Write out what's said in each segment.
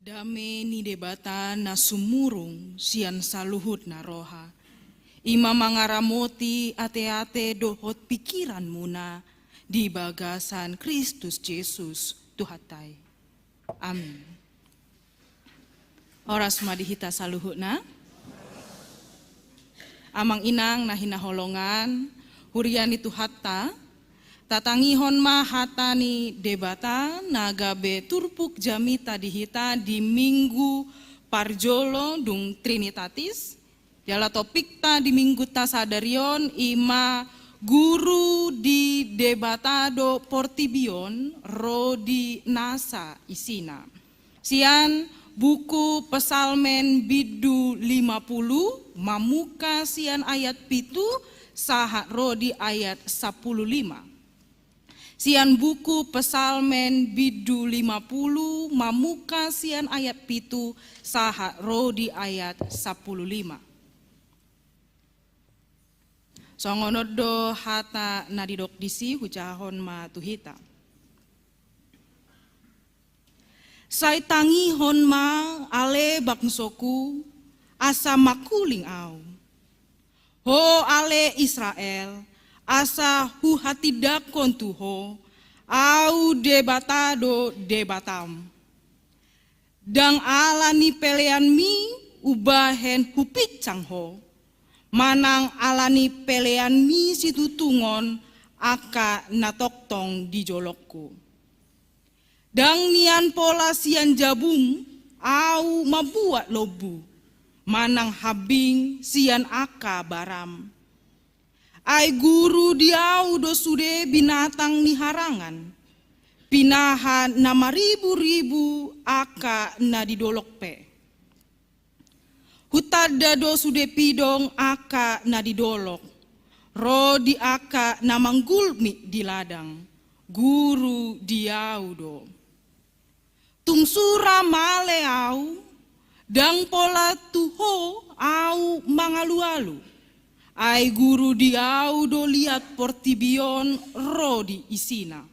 Dame ni debata na sumurung sian saluhut na roha. Ima mangaramoti ate-ate dohot pikiran muna di bagasan Kristus Yesus Tuhatai. Amin. Oras madihita saluhut na. Amang inang nahina holongan, huriani Tuhatta, tatangihon ma hatani debata nagabe turpuk jamita dihita di minggu parjolo dung Trinitatis. Jala topik ta di minggu tasadarion ima guru di debatado portibion rodi nasa isina. Sian buku pesalmen bidu 50 mamuka sian ayat pitu sahat rodi ayat 15. Sian buku pesalmen bidu 50 mamuka sian ayat pitu sahat rodi ayat 15. Songonodo hata nadidok disi hucahon ma tuhita. Sai tangi hon ma ale baksoku asa makuling au. Ho ale Israel asa hu hatidak kontuho au debatado debatam. Dang ala ni pelean mi ubahen hupicang ho. Manang alani pelean mi situtungon aka natoktong di jolokku. Dang nian pola sian jabung au mabuat lobu. Manang habing sian aka baram. Ai guru diau do sude binatang ni harangan. Pinahan nama ribu-ribu aka na didolokpe. Hutada do sude pidong aka na didolok. Rodi aka na manggulmi di ladang. Guru diau do. Tungsura male au. Dang pola tuho au mangalu-alu. Ai guru diau do liat portibion rodi isina.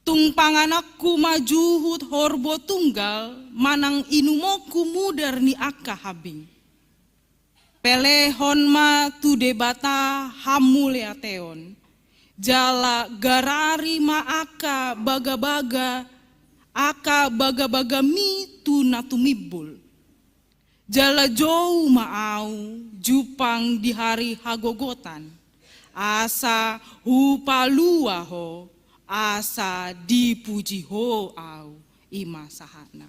Tung panganakku majuhut horbo tunggal manang inumoku mudar ni akka habing. Pelehon ma tu debata hamuleateon. Jala garari ma akka baga-baga mi tu natumibul. Jala jauh maau jupang di hari hagogotan. Asa hupalua ho. Asa dipuji ho au ima sahana.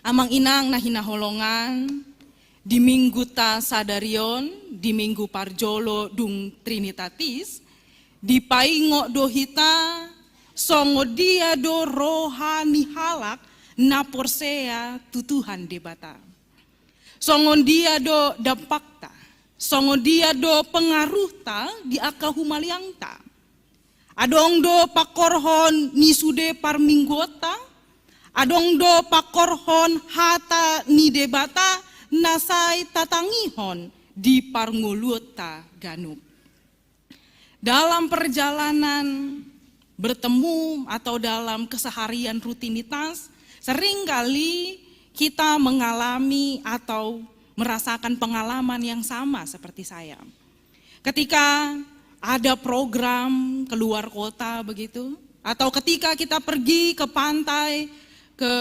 Amang inang nahina holongan di minggu ta sadarion di minggu parjolo dung Trinitatis di paingo dohita songo dia do rohani halak na porsea tutuhan debata. Songo dia do dampakta, songo dia do pengaruhta di aka humaliangta. Adong do pakorhon ni sude parminggota, adong do pakorhon hata ni debata nasai tatangihon di parnguluta ganup. Dalam perjalanan bertemu atau dalam keseharian rutinitas, seringkali kita mengalami atau merasakan pengalaman yang sama seperti saya. Ketika ada program keluar kota begitu, atau ketika kita pergi ke pantai, ke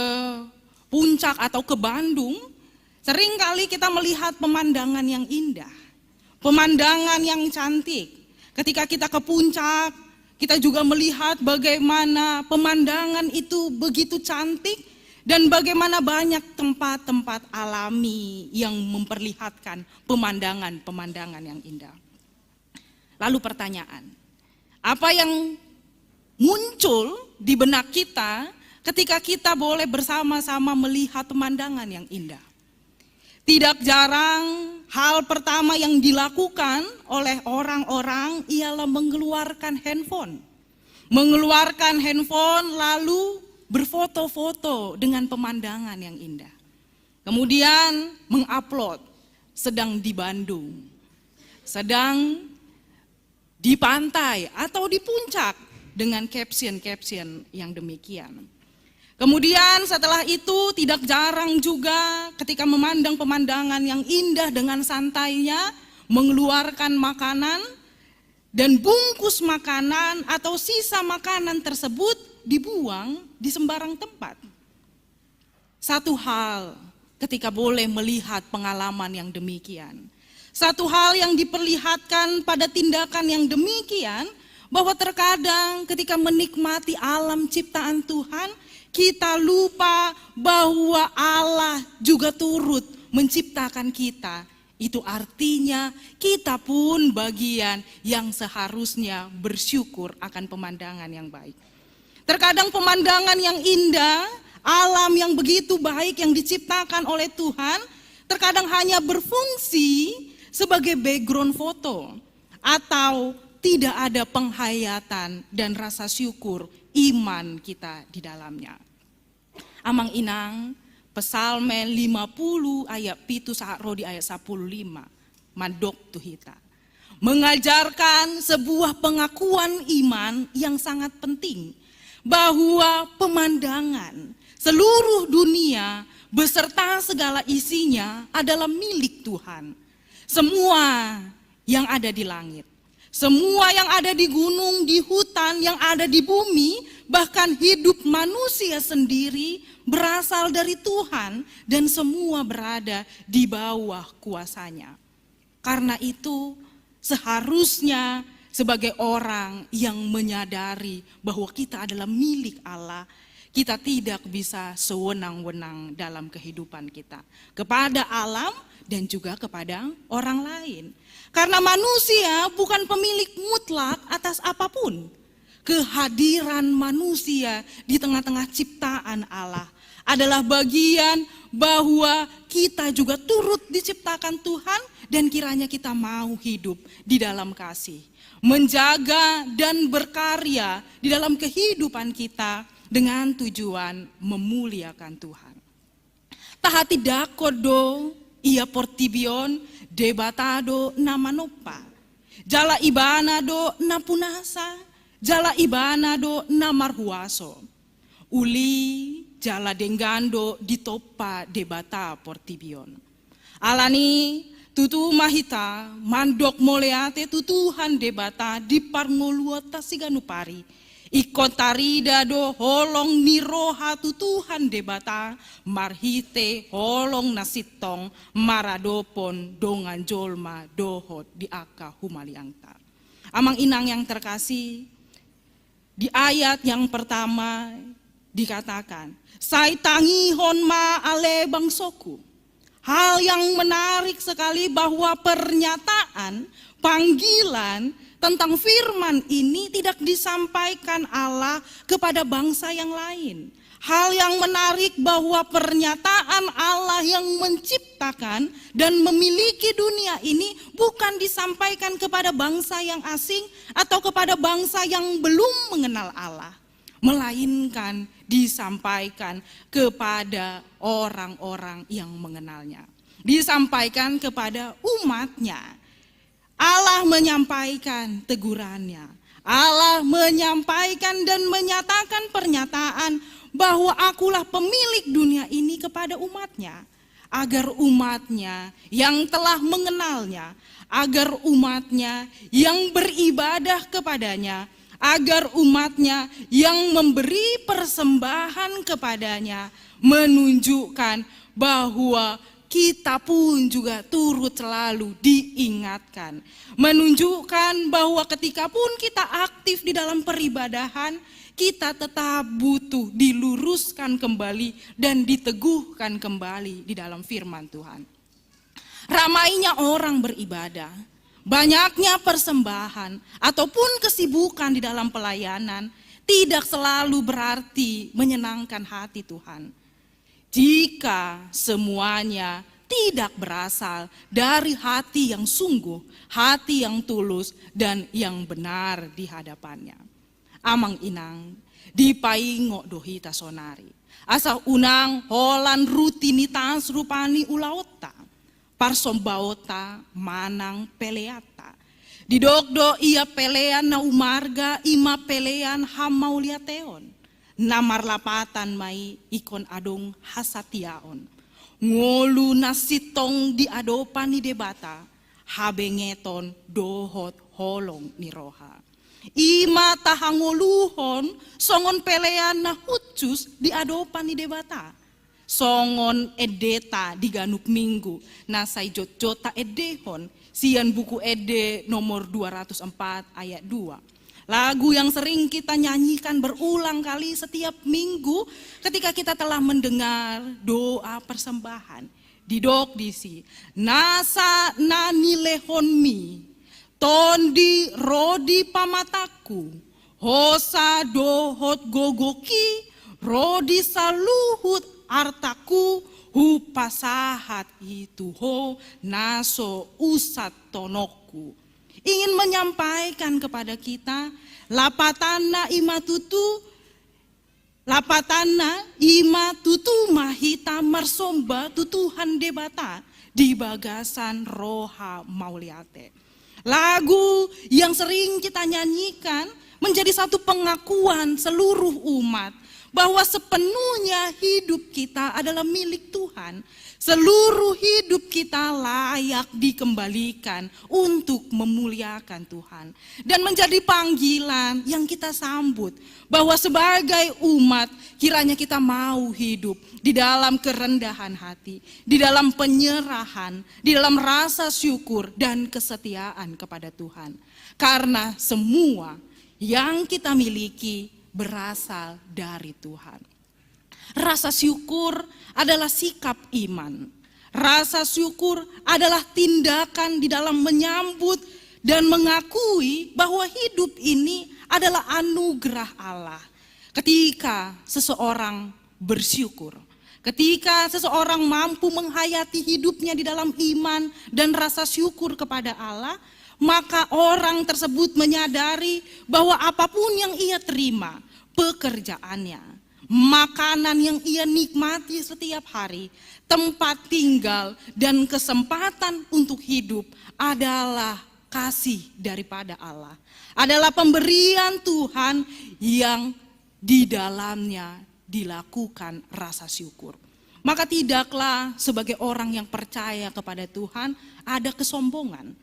puncak atau ke Bandung, seringkali kita melihat pemandangan yang indah, pemandangan yang cantik. Ketika kita ke puncak, kita juga melihat bagaimana pemandangan itu begitu cantik dan bagaimana banyak tempat-tempat alami yang memperlihatkan pemandangan-pemandangan yang indah. Lalu pertanyaan, apa yang muncul di benak kita ketika kita boleh bersama-sama melihat pemandangan yang indah? Tidak jarang hal pertama yang dilakukan oleh orang-orang ialah mengeluarkan handphone. Mengeluarkan handphone lalu berfoto-foto dengan pemandangan yang indah. Kemudian mengupload, sedang di Bandung, sedang di pantai atau di puncak dengan caption-caption yang demikian. Kemudian setelah itu tidak jarang juga ketika memandang pemandangan yang indah dengan santainya, mengeluarkan makanan dan bungkus makanan atau sisa makanan tersebut dibuang di sembarang tempat. Satu hal ketika boleh melihat pengalaman yang demikian. Satu hal yang diperlihatkan pada tindakan yang demikian, bahwa terkadang ketika menikmati alam ciptaan Tuhan, kita lupa bahwa Allah juga turut menciptakan kita. Itu artinya kita pun bagian yang seharusnya bersyukur akan pemandangan yang baik. Terkadang pemandangan yang indah, alam yang begitu baik yang diciptakan oleh Tuhan, terkadang hanya berfungsi sebagai background foto atau tidak ada penghayatan dan rasa syukur iman kita di dalamnya. Amang inang Psalme 50 ayat 7 rodi ayat 15 mandok tuhita mengajarkan sebuah pengakuan iman yang sangat penting, bahwa pemandangan seluruh dunia beserta segala isinya adalah milik Tuhan. Semua yang ada di langit, semua yang ada di gunung, di hutan, yang ada di bumi, bahkan hidup manusia sendiri berasal dari Tuhan dan semua berada di bawah kuasanya. Karena itu seharusnya sebagai orang yang menyadari bahwa kita adalah milik Allah, kita tidak bisa sewenang-wenang dalam kehidupan kita kepada alam dan juga kepada orang lain. Karena manusia bukan pemilik mutlak atas apapun. Kehadiran manusia di tengah-tengah ciptaan Allah adalah bagian bahwa kita juga turut diciptakan Tuhan dan kiranya kita mau hidup di dalam kasih, menjaga dan berkarya di dalam kehidupan kita dengan tujuan memuliakan Tuhan. Tahati dakodo ia portibion debatado namanopa, jala ibanado napunasa, jala ibanado namarhuaso, uli jala denggando ditopa debata portibion. Alani tutu mahita mandok moleate tutuhan debata di parngoluota siganupari. Ikon tarida do holong niroha tutuhan debata marhite holong nasitong maradopon dongan jolma dohot di aka humaliangta. Amang inang yang terkasih, di ayat yang pertama dikatakan, sai tangihon ma ale bangsoku. Hal yang menarik sekali bahwa pernyataan, panggilan tentang firman ini tidak disampaikan Allah kepada bangsa yang lain. Hal yang menarik bahwa pernyataan Allah yang menciptakan dan memiliki dunia ini bukan disampaikan kepada bangsa yang asing atau kepada bangsa yang belum mengenal Allah, melainkan disampaikan kepada orang-orang yang mengenalnya. Disampaikan kepada umatnya. Allah menyampaikan tegurannya. Allah menyampaikan dan menyatakan pernyataan bahwa akulah pemilik dunia ini kepada umatnya. Agar umatnya yang telah mengenalnya, agar umatnya yang beribadah kepadanya, agar umatnya yang memberi persembahan kepadanya menunjukkan bahwa kita pun juga turut selalu diingatkan. Menunjukkan bahwa ketika pun kita aktif di dalam peribadahan, kita tetap butuh diluruskan kembali dan diteguhkan kembali di dalam firman Tuhan. Ramainya orang beribadah, banyaknya persembahan ataupun kesibukan di dalam pelayanan tidak selalu berarti menyenangkan hati Tuhan. Jika semuanya tidak berasal dari hati yang sungguh, hati yang tulus dan yang benar di hadapannya. Amang inang, dipaingo dohita sonari. Asa unang holan rutinitas rupani ulaota. Parsombaota manang peleata. Didogdo ia pelean na umarga ima pelean hamauliateon. namar lapatan mai ikon adong hasatiaon. Ngolu nasitong di adopan ni debata, habengeton dohot holong ni roha. Ima tahangoluhon songon pelean na hucus di adopan ni debata. Songon edeta di ganuk minggu nasai jota edehon sian buku ede nomor 204 ayat 2. Lagu yang sering kita nyanyikan berulang kali setiap minggu ketika kita telah mendengar doa persembahan. Didok disi nasa nani lehonmi tondi rodi pamataku, hosa dohot gogoki, rodi saluhut artaku, hu pasahat itu ho naso usat tonokku. Ingin menyampaikan kepada kita, lapatana ima tutu mahita marsomba tutuhan debata di bagasan roha mauliate. Lagu yang sering kita nyanyikan menjadi satu pengakuan seluruh umat bahwa sepenuhnya hidup kita adalah milik Tuhan. Seluruh hidup kita layak dikembalikan untuk memuliakan Tuhan. Dan menjadi panggilan yang kita sambut bahwa sebagai umat kiranya kita mau hidup di dalam kerendahan hati, di dalam penyerahan, di dalam rasa syukur dan kesetiaan kepada Tuhan. Karena semua yang kita miliki berasal dari Tuhan. Rasa syukur adalah sikap iman. Rasa syukur adalah tindakan di dalam menyambut dan mengakui bahwa hidup ini adalah anugerah Allah. Ketika seseorang bersyukur, ketika seseorang mampu menghayati hidupnya di dalam iman dan rasa syukur kepada Allah, maka orang tersebut menyadari bahwa apapun yang ia terima, pekerjaannya, makanan yang ia nikmati setiap hari, tempat tinggal dan kesempatan untuk hidup adalah kasih daripada Allah. Adalah pemberian Tuhan yang di dalamnya dilakukan rasa syukur. Maka tidaklah sebagai orang yang percaya kepada Tuhan ada kesombongan.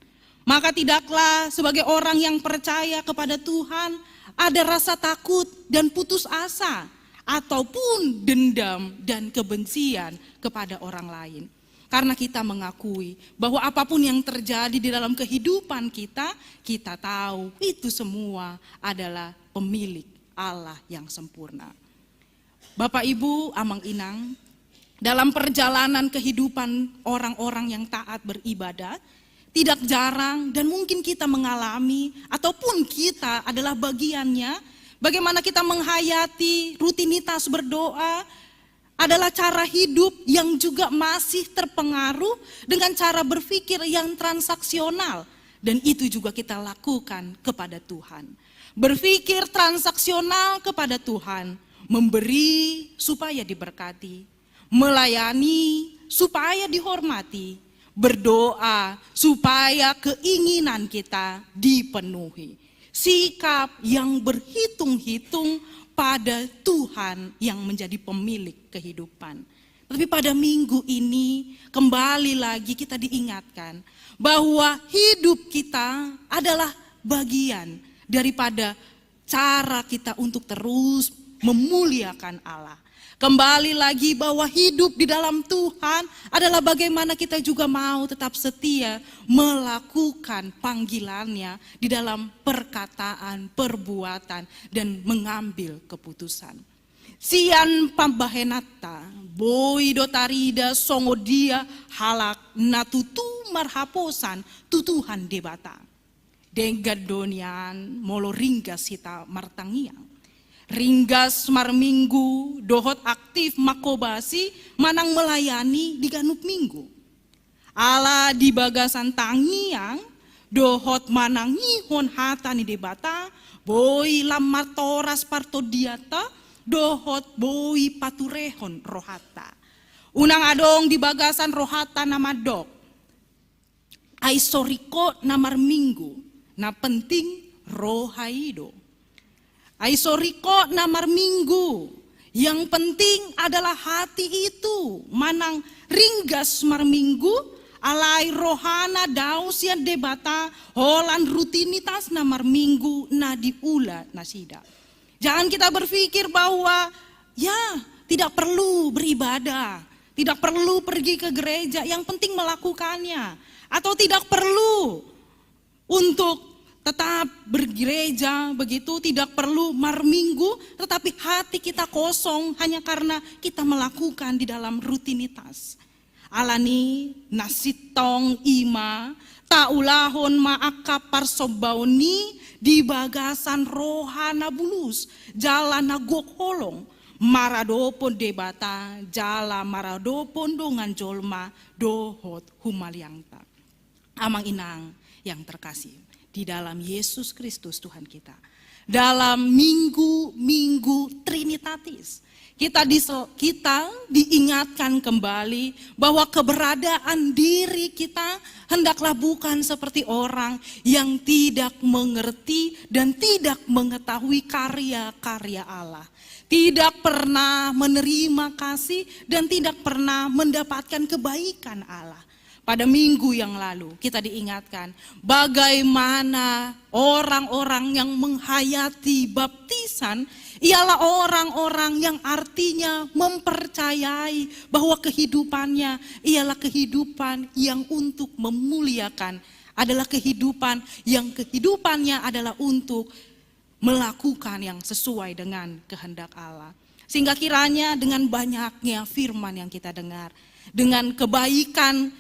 Maka tidaklah sebagai orang yang percaya kepada Tuhan ada rasa takut dan putus asa, ataupun dendam dan kebencian kepada orang lain. Karena kita mengakui bahwa apapun yang terjadi di dalam kehidupan kita, kita tahu itu semua adalah pemilik Allah yang sempurna. Bapak Ibu Amang Inang, dalam perjalanan kehidupan orang-orang yang taat beribadah, tidak jarang dan mungkin kita mengalami ataupun kita adalah bagiannya. Bagaimana kita menghayati rutinitas berdoa adalah cara hidup yang juga masih terpengaruh dengan cara berpikir yang transaksional. Dan itu juga kita lakukan kepada Tuhan. Berpikir transaksional kepada Tuhan, memberi supaya diberkati, melayani supaya dihormati, berdoa supaya keinginan kita dipenuhi. Sikap yang berhitung-hitung pada Tuhan yang menjadi pemilik kehidupan. Tapi pada minggu ini kembali lagi kita diingatkan bahwa hidup kita adalah bagian daripada cara kita untuk terus memuliakan Allah. Kembali lagi bahwa hidup di dalam Tuhan adalah bagaimana kita juga mau tetap setia melakukan panggilannya di dalam perkataan, perbuatan, dan mengambil keputusan. Sian pambahenata, boy dotarida songodia halak natutu marhaposan tutuhan debata. Dengadonian molo ringgas sita martangiang. Ringgas marminggu, dohot aktif makobasi, manang melayani di ganuk minggu. Ala di bagasan tangiang, dohot manang ngihon hata ni debata, boy lamar toras partodiata, dohot boy paturehon rohata. Unang adong di bagasan rohata nama dok, ay soriko namar minggu, na penting rohaido. Aisoriko namar minggu. Yang penting adalah hati itu. Manang ringgas mar minggu. Alai rohana dausia debata. Holan rutinitas namar minggu na diula nasida. Jangan kita berpikir bahwa ya tidak perlu beribadah. Tidak perlu pergi ke gereja. Yang penting melakukannya. Atau tidak perlu untuk tetap bergereja begitu, tidak perlu mar minggu, tetapi hati kita kosong hanya karena kita melakukan di dalam rutinitas. Alani nasitong ima taulahon maaka parsobauni di bagasan rohana bulus jalan nagok holong maradopon debata jala maradopon dongan jolma dohot humaliangta. Amang inang yang terkasih di dalam Yesus Kristus Tuhan kita. Dalam minggu-minggu Trinitatis. Kita diingatkan kembali bahwa keberadaan diri kita hendaklah bukan seperti orang yang tidak mengerti dan tidak mengetahui karya-karya Allah. Tidak pernah menerima kasih dan tidak pernah mendapatkan kebaikan Allah. Pada minggu yang lalu kita diingatkan bagaimana orang-orang yang menghayati baptisan ialah orang-orang yang artinya mempercayai bahwa kehidupannya ialah kehidupan yang untuk memuliakan, adalah kehidupan yang kehidupannya adalah untuk melakukan yang sesuai dengan kehendak Allah. Sehingga kiranya dengan banyaknya firman yang kita dengar, dengan kebaikan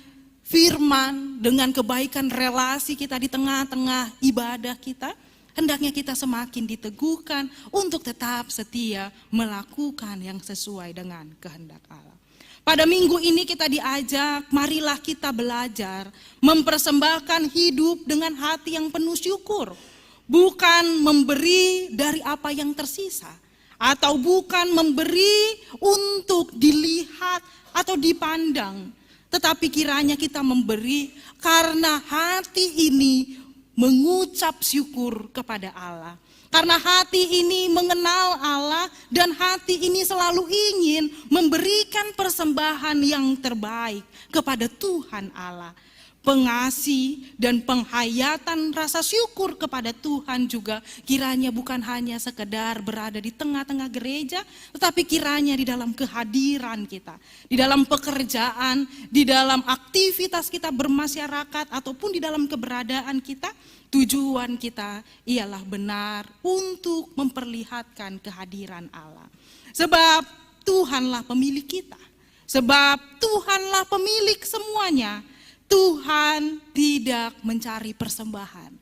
firman, dengan kebaikan relasi kita di tengah-tengah ibadah kita, hendaknya kita semakin diteguhkan untuk tetap setia melakukan yang sesuai dengan kehendak Allah. Pada minggu ini kita diajak, marilah kita belajar mempersembahkan hidup dengan hati yang penuh syukur. Bukan memberi dari apa yang tersisa, atau bukan memberi untuk dilihat atau dipandang. Tetapi kiranya kita memberi karena hati ini mengucap syukur kepada Allah. Karena hati ini mengenal Allah dan hati ini selalu ingin memberikan persembahan yang terbaik kepada Tuhan Allah. Pengasih dan penghayatan rasa syukur kepada Tuhan juga kiranya bukan hanya sekedar berada di tengah-tengah gereja, tetapi kiranya di dalam kehadiran kita, di dalam pekerjaan, di dalam aktivitas kita bermasyarakat ataupun di dalam keberadaan kita, tujuan kita ialah benar untuk memperlihatkan kehadiran Allah. Sebab Tuhanlah pemilik kita, sebab Tuhanlah pemilik semuanya. Tuhan tidak mencari persembahan.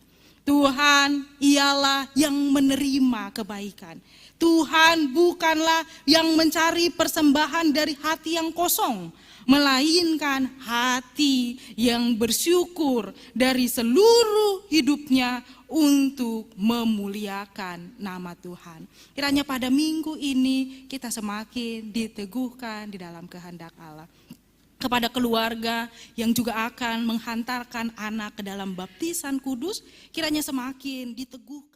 Tuhan ialah yang menerima kebaikan. Tuhan bukanlah yang mencari persembahan dari hati yang kosong, melainkan hati yang bersyukur dari seluruh hidupnya untuk memuliakan nama Tuhan. Kiranya pada minggu ini kita semakin diteguhkan di dalam kehendak Allah. Kepada keluarga yang juga akan menghantarkan anak ke dalam baptisan kudus, kiranya semakin diteguhkan.